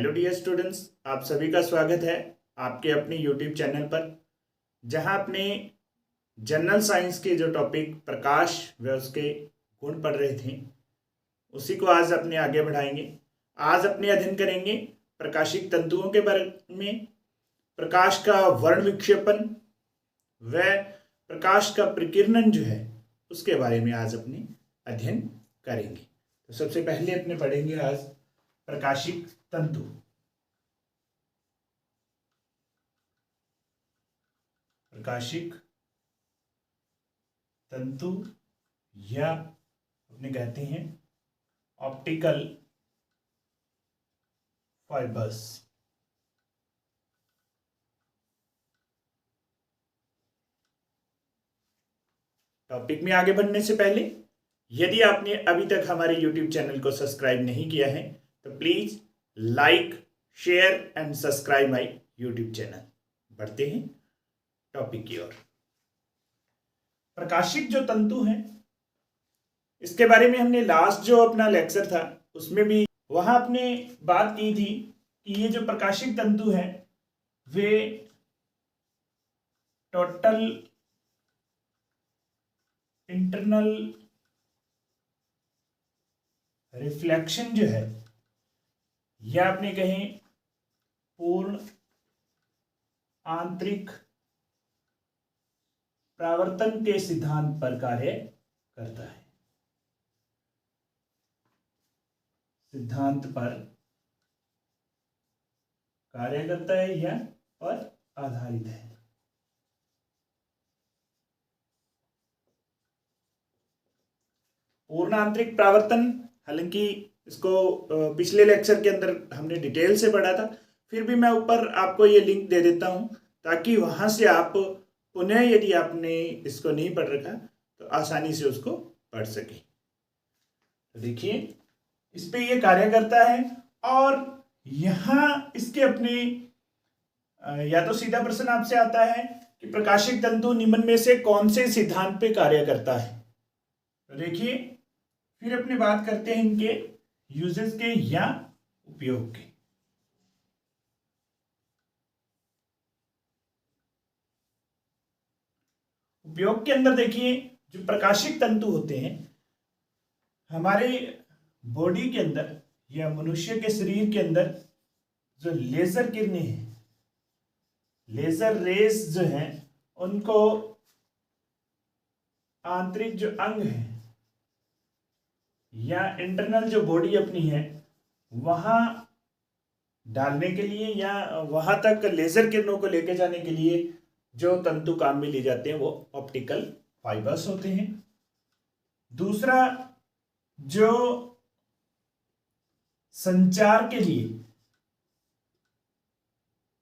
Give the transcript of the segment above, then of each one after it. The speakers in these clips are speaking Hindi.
हेलो डियर स्टूडेंट्स, आप सभी का स्वागत है आपके अपने यूट्यूब चैनल पर, जहां अपने जनरल साइंस के जो टॉपिक प्रकाश व उसके गुण पढ़ रहे थे उसी को आज अपने आगे बढ़ाएंगे। आज अपने अध्ययन करेंगे प्रकाशिक तंतुओं के बारे में, प्रकाश का वर्ण विक्षेपण व प्रकाश का प्रकीर्णन जो है उसके बारे में आज अपने अध्ययन करेंगे। तो सबसे पहले अपने पढ़ेंगे आज प्रकाशिक तंतु। प्रकाशिक तंतु या अपने कहते हैं ऑप्टिकल फाइबर्स। टॉपिक में आगे बढ़ने से पहले यदि आपने अभी तक हमारे YouTube चैनल को सब्सक्राइब नहीं किया है तो please like, share and subscribe my YouTube channel. बढ़ते हैं टॉपिक की ओर। प्रकाशिक जो तंतु हैं इसके बारे में हमने लास्ट जो अपना लेक्चर था उसमें भी वहां आपने बात की थी कि ये जो प्रकाशिक तंतु हैं वे टोटल इंटरनल रिफ्लेक्शन जो है या आपने कहें पूर्ण आंतरिक परावर्तन के सिद्धांत पर कार्य करता है। सिद्धांत पर कार्य करता है या पर आधारित है। पूर्ण आंतरिक परावर्तन, हालांकि इसको पिछले लेक्चर के अंदर हमने डिटेल से पढ़ा था, फिर भी मैं ऊपर आपको ये लिंक दे देता हूं ताकि वहां से आप पुनः यदि आपने इसको नहीं पढ़ रखा तो आसानी से उसको पढ़ सके। तो देखिए इस पे ये कार्य करता है और यहां इसके अपने या तो सीधा प्रश्न आपसे आता है कि प्रकाशिक तंतु निम्न में से कौन से सिद्धांत पे कार्य करता है। तो देखिए फिर अपने बात करते हैं इनके यूजेस के या उपयोग के। उपयोग के अंदर देखिए जो प्रकाशिक तंतु होते हैं हमारे बॉडी के अंदर या मनुष्य के शरीर के अंदर जो लेजर किरणें हैं, लेजर रेस जो हैं, उनको आंतरिक जो अंग है या इंटरनल जो बॉडी अपनी है वहां डालने के लिए या वहां तक लेजर किरणों को लेके जाने के लिए जो तंतु काम में लिए जाते हैं वो ऑप्टिकल फाइबर्स होते हैं। दूसरा जो संचार के लिए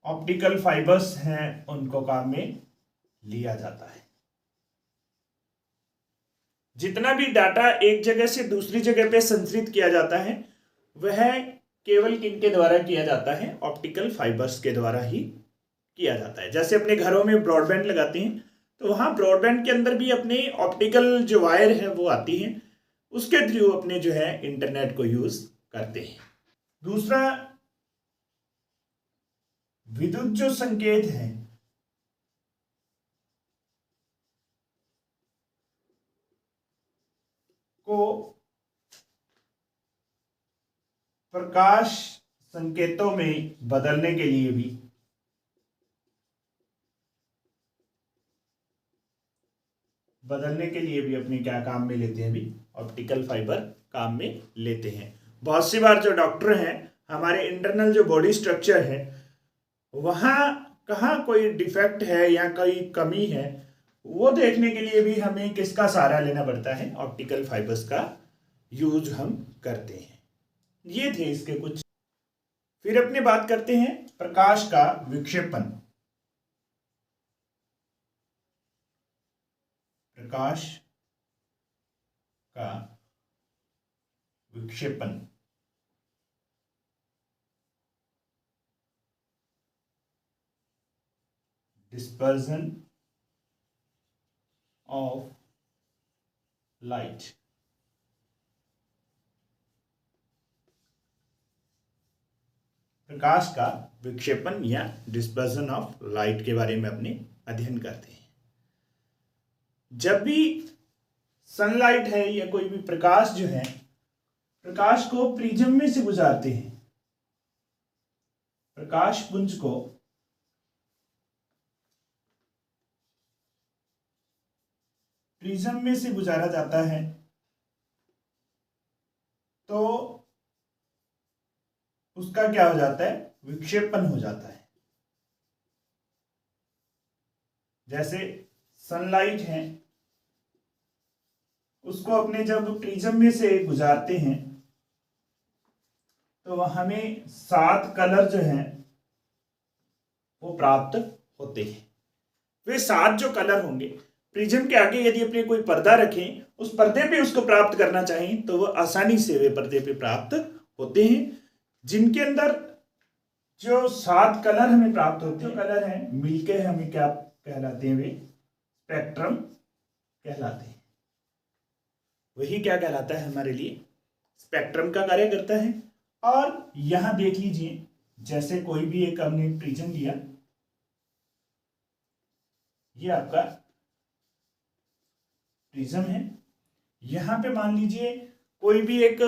ऑप्टिकल फाइबर्स हैं उनको काम में लिया जाता है। जितना भी डाटा एक जगह से दूसरी जगह पे संचरित किया जाता है वह केवल किनके द्वारा किया जाता है? ऑप्टिकल फाइबर्स के द्वारा ही किया जाता है। जैसे अपने घरों में ब्रॉडबैंड लगाते हैं तो वहां ब्रॉडबैंड के अंदर भी अपने ऑप्टिकल जो वायर है वो आती है, उसके थ्रू अपने जो है इंटरनेट को यूज करते हैं। दूसरा विद्युत जो संकेत है को प्रकाश संकेतों में बदलने के लिए भी अपने क्या काम में लेते हैं? भी ऑप्टिकल फाइबर काम में लेते हैं। बहुत सी बार जो डॉक्टर हैं हमारे इंटरनल जो बॉडी स्ट्रक्चर है वहां कहाँ कोई डिफेक्ट है या कोई कमी है वो देखने के लिए भी हमें किसका सहारा लेना पड़ता है? ऑप्टिकल फाइबर्स का यूज हम करते हैं। ये थे इसके कुछ। फिर अपने बात करते हैं प्रकाश का विक्षेपण। प्रकाश का विक्षेपण डिस्पर्जन ऑफ लाइट। प्रकाश का विक्षेपण या डिस्पर्जन ऑफ लाइट के बारे में अपने अध्ययन करते हैं। जब भी सनलाइट है या कोई भी प्रकाश जो है, प्रकाश को प्रिज्म में से गुजारते हैं, प्रकाश पुंज को प्रिज्म में से गुजारा जाता है, तो उसका क्या हो जाता है, विक्षेपण हो जाता है। जैसे सनलाइट है, उसको अपने जब प्रिज्म में से गुजारते हैं तो हमें 7 कलर जो हैं वो प्राप्त होते हैं। वे 7 जो कलर होंगे, प्रिज्म के आगे यदि अपने कोई पर्दा रखें, उस पर्दे पे उसको प्राप्त करना चाहें तो वह आसानी से वे पर्दे पे प्राप्त होते हैं, जिनके अंदर जो 7 कलर हमें प्राप्त होते हैं। जो कलर हैं मिलके हमें क्या कहलाते हैं, वे स्पेक्ट्रम कहलाते हैं। वही क्या कहलाता है, हमारे लिए स्पेक्ट्रम का कार्य करता है। और यहां देख लीजिए, जैसे कोई भी एक हमने प्रिज्म लिया, ये आपका प्रिज्म है। यहां पे मान लीजिए कोई भी एक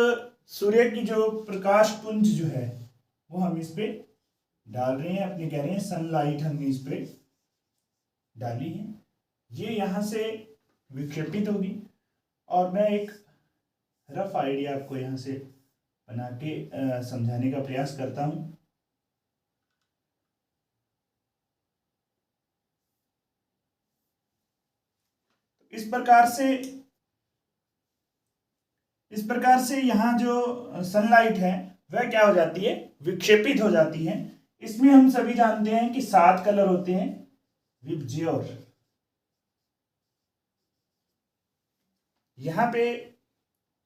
सूर्य की जो प्रकाश पुंज जो है वो हम इस पे डाल रहे हैं, अपने कह रहे हैं सनलाइट हमने इस पे डाली है, ये यहां से विक्षेपित होगी। और मैं एक रफ आइडिया आपको यहां से बना के समझाने का प्रयास करता हूं। इस प्रकार से यहां जो सनलाइट है वह क्या हो जाती है, विक्षेपित हो जाती है। इसमें हम सभी जानते हैं कि 7 कलर होते हैं विबज्योर। यहां पे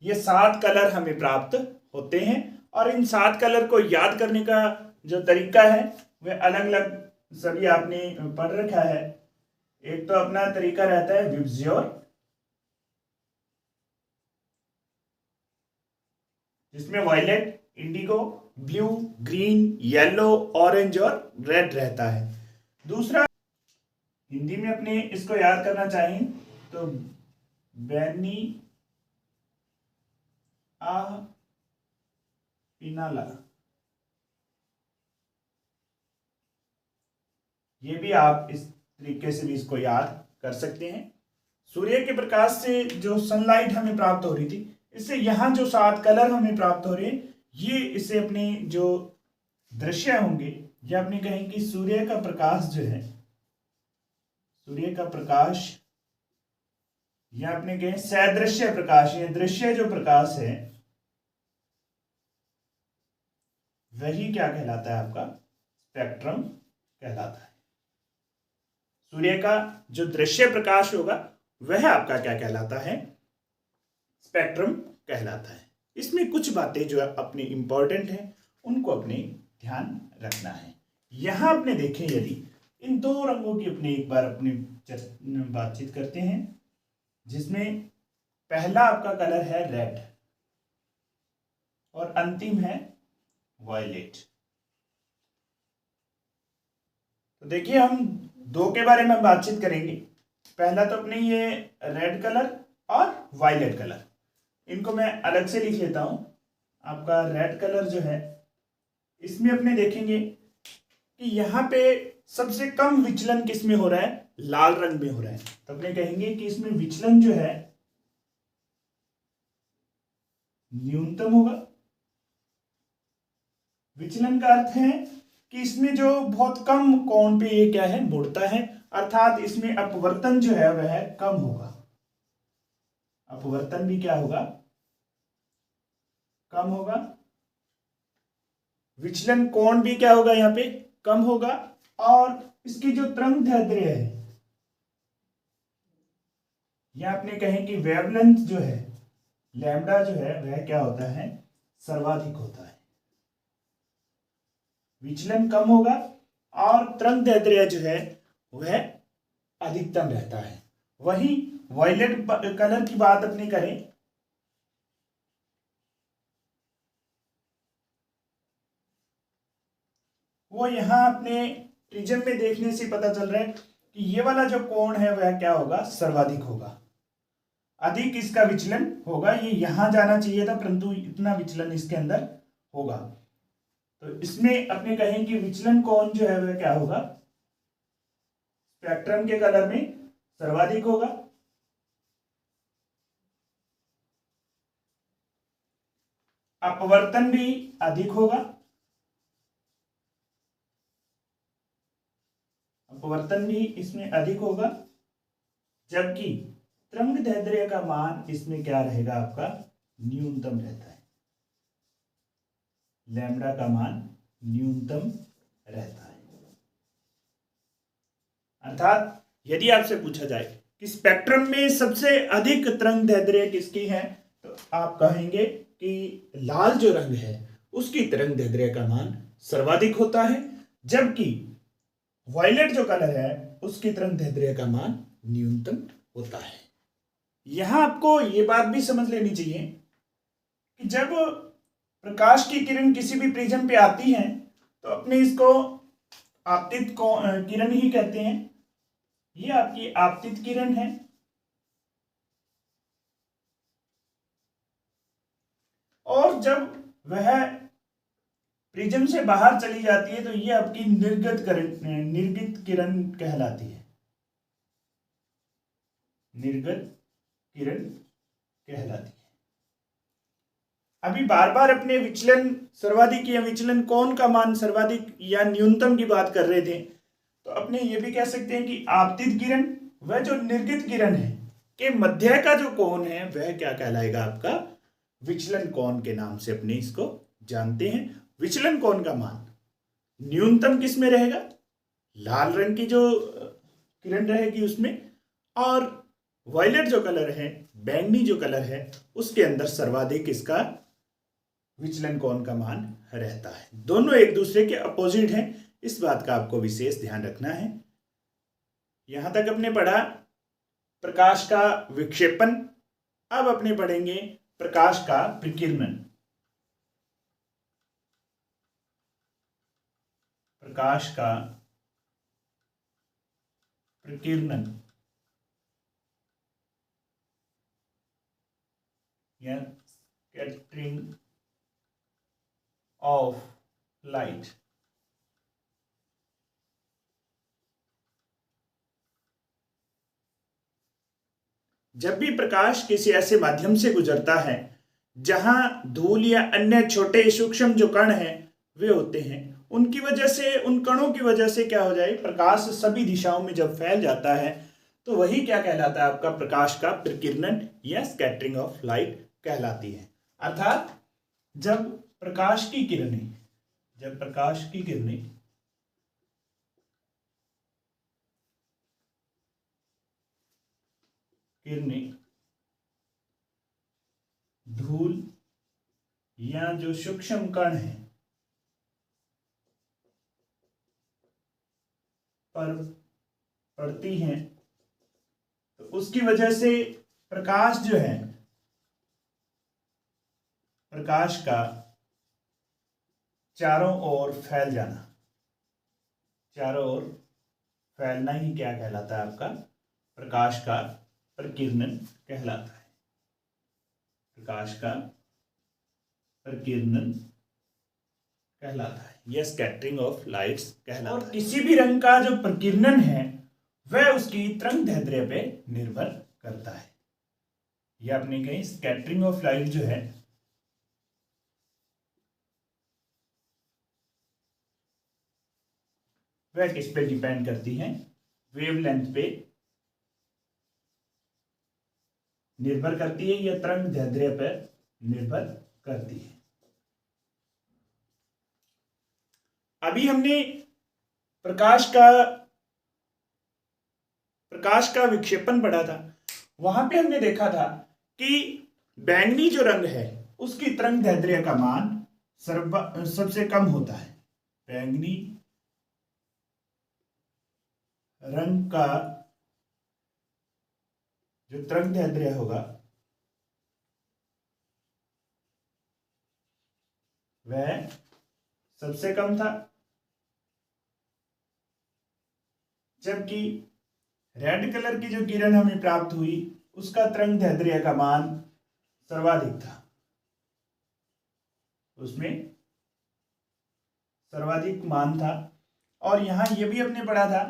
ये 7 कलर हमें प्राप्त होते हैं, और इन 7 कलर को याद करने का जो तरीका है वह अलग अलग सभी आपने पढ़ रखा है। एक तो अपना तरीका रहता है विबज्योर, जिसमें violet, indigo, blue, green, yellow, orange और रेड रहता है। दूसरा, हिंदी में अपने इसको याद करना चाहें तो बैनी आ पिनाला, ये भी आप इस तरीके से भी इसको याद कर सकते हैं। सूर्य के प्रकाश से जो सनलाइट हमें प्राप्त हो रही थी, इससे यहां जो 7 कलर हमें प्राप्त हो रहे हैं, ये इससे अपने जो दृश्य होंगे, या अपने कहें कि सूर्य का प्रकाश जो है, सूर्य का प्रकाश या अपने कहें सदृश्य प्रकाश, या दृश्य जो प्रकाश है वही क्या कहलाता है, आपका स्पेक्ट्रम कहलाता है। सूर्य का जो दृश्य प्रकाश होगा वह आपका क्या कहलाता है, स्पेक्ट्रम कहलाता है। इसमें कुछ बातें जो अपनी इंपॉर्टेंट हैं उनको अपने ध्यान रखना है। यहां अपने देखें, यदि इन 2 रंगों की अपने एक बार अपनी बातचीत करते हैं, जिसमें पहला आपका कलर है रेड और अंतिम है वायलेट। तो देखिए, हम 2 के बारे में बातचीत करेंगे। पहला तो अपने ये रेड कलर और वायलेट कलर, इनको मैं अलग से लिख लेता हूं। आपका रेड कलर जो है, इसमें अपने देखेंगे कि यहां पे सबसे कम विचलन किस में हो रहा है, लाल रंग में हो रहा है। तो अपने कहेंगे कि इसमें विचलन जो है न्यूनतम होगा। विचलन का अर्थ है कि इसमें जो बहुत कम कोण पे ये क्या है, मुड़ता है, अर्थात इसमें अपवर्तन जो है वह कम होगा। अपवर्तन भी क्या होगा, कम होगा। विचलन कोण भी क्या होगा, यहां पे कम होगा। और इसकी जो तरंगदैर्ध्य है, या आपने कहें कि वेवलेंथ जो है, लैम्डा जो है वह क्या होता है, सर्वाधिक होता है। विचलन कम होगा और तरंगदैर्ध्य जो है वह अधिकतम रहता है। वही वायलेट कलर की बात अपनी करें, वो यहाँ अपने प्रिज्म में देखने से पता चल रहा है कि ये वाला जो कोण है वह क्या होगा, सर्वाधिक होगा। अधिक इसका विचलन होगा, ये यहां जाना चाहिए था परंतु इतना विचलन इसके अंदर होगा। तो इसमें अपने कहें कि विचलन कोण जो है वह क्या होगा, स्पेक्ट्रम के कलर में सर्वाधिक होगा। अपवर्तन भी अधिक होगा, अपवर्तन भी इसमें अधिक होगा, जबकि तरंगदैर्ध्य का मान इसमें क्या रहेगा, आपका न्यूनतम रहता है। लैम्ब्डा का मान न्यूनतम रहता है। अर्थात यदि आपसे पूछा जाए कि स्पेक्ट्रम में सबसे अधिक तरंगदैर्ध्य किसकी है, तो आप कहेंगे कि लाल जो रंग है उसकी तरंगदैर्ध्य का मान सर्वाधिक होता है, जबकि वायलेट जो कलर है उसकी तरंगदैर्ध्य का मान न्यूनतम होता है। यहां आपको यह बात भी समझ लेनी चाहिए कि जब प्रकाश की किरण किसी भी प्रिज्म पे आती है तो अपने इसको आपतित किरण ही कहते हैं। ये आपकी आपतित किरण है, और जब वह प्रिज्म से बाहर चली जाती है तो ये आपकी निर्गत किरण कहलाती है। निर्गत किरण कहलाती है। अभी बार बार अपने विचलन सर्वाधिक या विचलन कोण का मान सर्वाधिक या न्यूनतम की बात कर रहे थे, तो अपने ये भी कह सकते हैं कि आपतित किरण वह जो निर्गत किरण है के मध्य का जो कोण है वह क्या कहलाएगा, आपका विचलन कोण के नाम से अपने इसको जानते हैं। विचलन कोण का मान न्यूनतम किस में रहेगा, लाल रंग की जो किरण रहेगी उसमें, और वायलेट जो कलर है, बैंगनी जो कलर है, उसके अंदर सर्वाधिक इसका विचलन कोण का मान रहता है। दोनों एक दूसरे के अपोजिट हैं, इस बात का आपको विशेष ध्यान रखना है। यहां तक अपने पढ़ा प्रकाश का विक्षेपण। अब अपने पढ़ेंगे प्रकाश का प्रकीर्णन। प्रकाश का प्रकीर्णन या स्कैटरिंग ऑफ लाइट। जब भी प्रकाश किसी ऐसे माध्यम से गुजरता है जहां धूल या अन्य छोटे सूक्ष्म जो कण हैं वे होते हैं, उनकी वजह से, उन कणों की वजह से क्या हो जाए, प्रकाश सभी दिशाओं में जब फैल जाता है तो वही क्या कहलाता है, आपका प्रकाश का प्रकीर्णन या स्कैटरिंग ऑफ लाइट कहलाती है। अर्थात जब प्रकाश की किरणें धूल या जो सूक्ष्म कण है पर पड़ती हैं तो उसकी वजह से प्रकाश जो है, प्रकाश का चारों ओर फैल जाना, चारों ओर फैलना ही क्या कहलाता है, आपका प्रकाश का प्रकीर्णन कहलाता है। प्रकाश का प्रकीर्णन कहलाता है, यह स्कैटरिंग ऑफ लाइट्स कहलाता है। और किसी भी रंग का जो प्रकीर्णन है वह उसकी तरंगदैर्ध्य पे निर्भर करता है। यह आपने कहीं स्कैटरिंग ऑफ लाइट जो है वह किस पे डिपेंड करती है, वेवलेंथ पे निर्भर करती है या तरंगदैर्ध्य पर निर्भर करती है। अभी हमने प्रकाश का विक्षेपण पढ़ा था, वहां पे हमने देखा था कि बैंगनी जो रंग है उसकी तरंगदैर्ध्य का मान सबसे कम होता है। बैंगनी रंग का जो तरंगदैर्ध्य होगा वह सबसे कम था, जबकि रेड कलर की जो किरण हमें प्राप्त हुई उसका तरंगदैर्ध्य का मान सर्वाधिक था, उसमें सर्वाधिक मान था। और यहां यह भी हमने पढ़ा था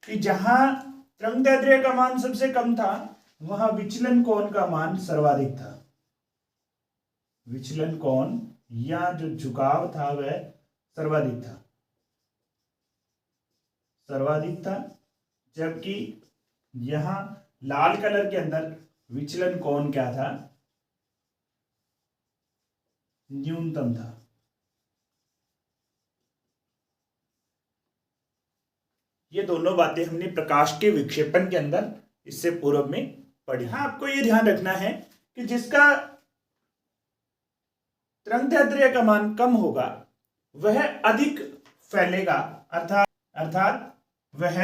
कि जहां तरंगदैर्ध्य का मान सबसे कम था वहां विचलन कोण का मान सर्वाधिक था। विचलन कोण या जो झुकाव था वह सर्वाधिक था, जबकि यहां लाल कलर के अंदर विचलन कोण क्या था, न्यूनतम था। ये दोनों बातें हमने प्रकाश के विक्षेपण के अंदर इससे पूर्व में पढ़ी। हाँ, आपको ये ध्यान रखना है कि जिसका तरंगदैर्ध्य का मान कम होगा वह अधिक फैलेगा, अर्थात वह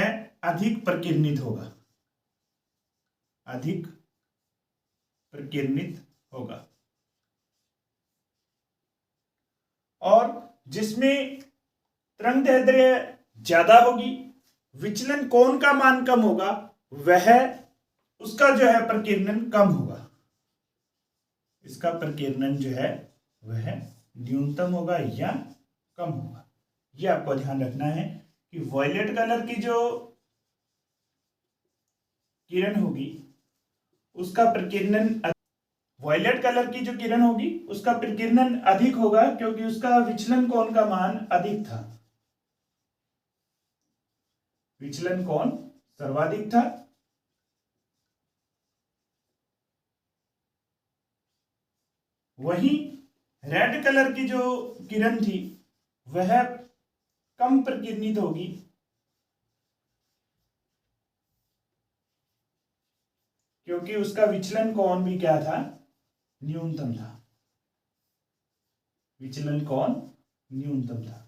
अधिक प्रकीर्णित होगा, अधिक प्रकीर्णित होगा। और जिसमें तरंगदैर्ध्य ज्यादा होगी, विचलन कोण का मान कम होगा, वह उसका जो है प्रकीर्णन कम होगा, इसका प्रकीर्णन जो है वह न्यूनतम होगा या कम होगा। यह आपको ध्यान रखना है कि वॉयलेट कलर की जो किरण होगी उसका प्रकीर्णन, वॉयलेट कलर की जो किरण होगी उसका प्रकीर्णन अधिक होगा क्योंकि उसका विचलन कोण का मान अधिक था, विचलन कोण सर्वाधिक था। वहीं रेड कलर की जो किरण थी वह कम प्रकीर्णित होगी क्योंकि उसका विचलन कोण भी क्या था, न्यूनतम था, विचलन कोण न्यूनतम था।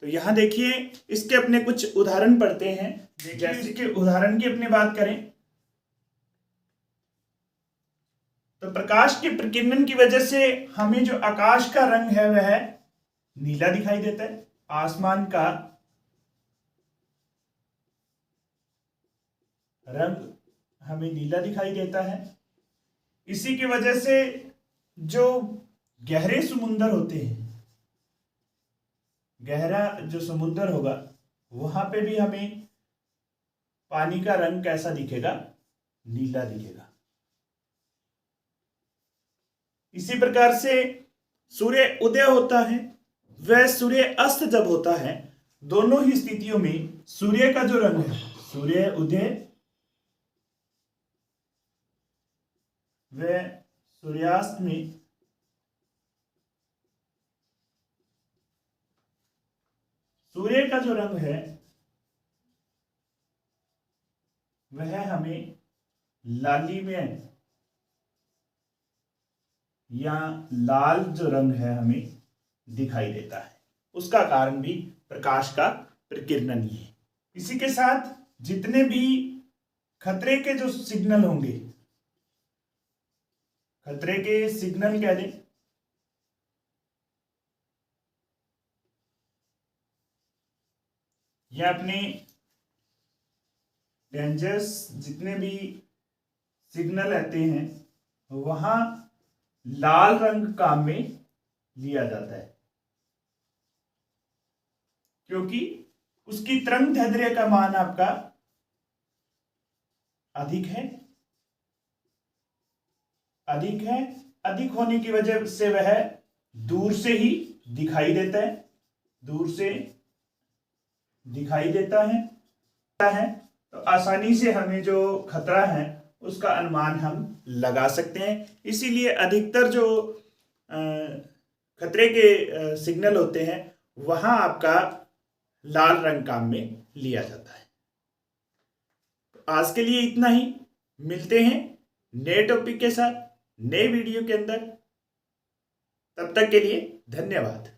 तो यहां देखिए इसके अपने कुछ उदाहरण पढ़ते हैं। जैसे कि उदाहरण की अपनी बात करें तो प्रकाश के प्रकीर्णन की वजह से हमें जो आकाश का रंग है वह नीला दिखाई देता है, आसमान का रंग हमें नीला दिखाई देता है। इसी की वजह से जो गहरे समुद्र होते हैं, गहरा जो समुद्र होगा वहां पे भी हमें पानी का रंग कैसा दिखेगा, नीला दिखेगा। इसी प्रकार से सूर्य उदय होता है वह सूर्य अस्त जब होता है, दोनों ही स्थितियों में सूर्य का जो रंग है, सूर्य उदय वह सूर्यास्त में सूर्य का जो रंग है वह हमें लालिमय या लाल जो रंग है हमें दिखाई देता है। उसका कारण भी प्रकाश का प्रकीर्णन ही है। इसी के साथ जितने भी खतरे के जो सिग्नल होंगे, खतरे के सिग्नल कह दें, या अपने डेंजर्स जितने भी सिग्नल आते हैं वहां लाल रंग काम में लिया जाता है क्योंकि उसकी तरंगदैर्ध्य का मान आपका अधिक है, अधिक होने की वजह से वह दूर से ही दिखाई देता है, दूर से दिखाई देता है तो आसानी से हमें जो खतरा है उसका अनुमान हम लगा सकते हैं। इसीलिए अधिकतर जो खतरे के सिग्नल होते हैं वहां आपका लाल रंग काम में लिया जाता है। तो आज के लिए इतना ही, मिलते हैं नए टॉपिक के साथ नए वीडियो के अंदर। तब तक के लिए धन्यवाद।